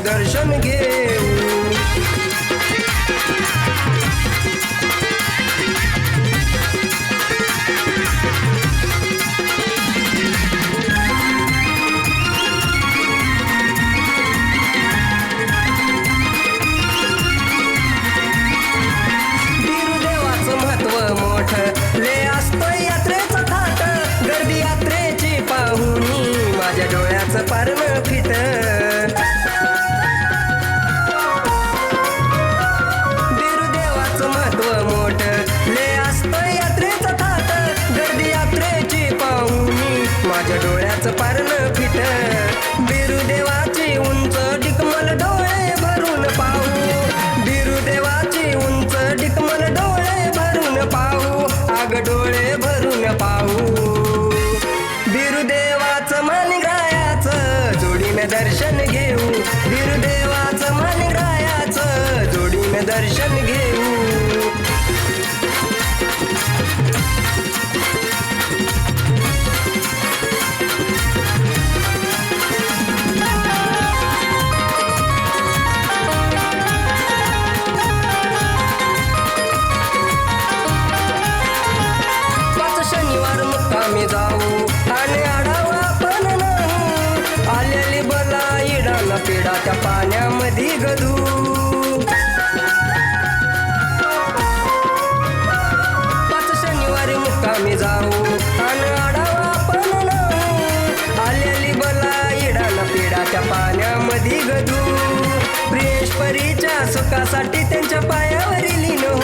दर्शन घेऊ. बिरुदेवाचं महत्व मोठं ले असतो यात्रेचा थाट. गर्दी यात्रेची पाहुणी माझ्या डोळ्याचं पारणं फिट. बिरुदेवाचं महत्व मोठं ले असतो यात्रेचा थाट. गर्दी यात्रेची पाहुणी माझ्या डोळ्याचं पारणं फिट. बिरुदेवाची उंच डिकमल डोळे भरून पाहू. बिरुदेवाची उंच डिकमल डोळे भरून पाहू. आग डोळे भरून पाहू. बिरुदेवाचं माणिकरायाचं जोडीनं दर्शन घेऊ. बिरुदेवाचं माणिकरायाचं जोडीनं दर्शन घेऊ. शनिवार मुक्कामी जाऊ आणि आढावा पण नाही. आलेली बला इडाला पिडा त्या पाण्यामध्ये गधू. पाच शनिवारी मुक्कामी जाऊ आणि आढावा पण नाही. आलेली बला इडाला पिडा त्या पाण्यामध्ये गधू. प्रियेशपरीच्या सुखासाठी त्यांच्या पायावरी लीन हो.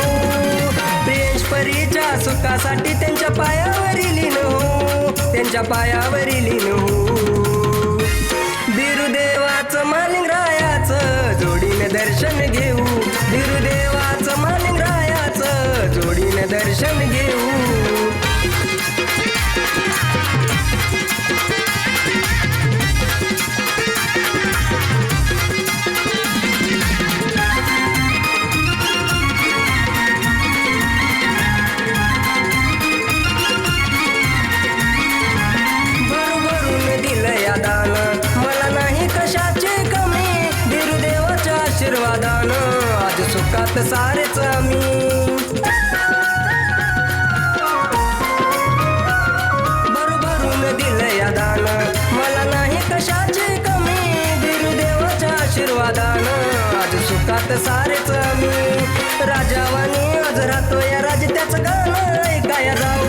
प्रियेशपरीच्या सुखासाठी त्यांच्या पायावरी लीन हो. त्यांच्या पायावरी लीन हो. बिरुदेवाचं माणिकरायाचं जोडीनं दर्शन घेऊ. बिरुदेवाचं माणिकरायाचं जोडीनं दर्शन घेऊ. मला नाही कशाची कमी. बिरुदेवाच्या आशीर्वादानं आज सुखात सारेच आम्ही. भरभरून दिलं या दान मला नाही कशाची कमी. बिरुदेवाच्या आशीर्वादानं आज सुखात सारेच आम्ही. राजावानी आज राहतो या राजत्याचं गाणं ऐकाया जाऊ.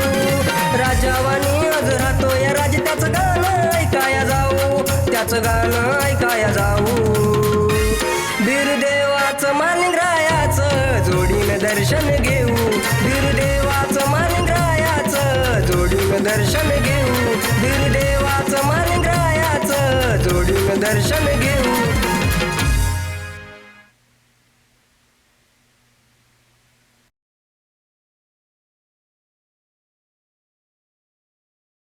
राजावानी आज राहतो या राजत्याचं गाणं ऐकाया जाऊ. त्याचं गाणं ऐकाया जाऊ. बिरुदेवाचं माणिकरायाचं जोडीनं दर्शन घेऊ. बिरुदेवाचं माणिकरायाचं जोडीनं दर्शन घेऊ. बिरुदेवाचं माणिकरायाचं जोडीनं दर्शन घेऊ.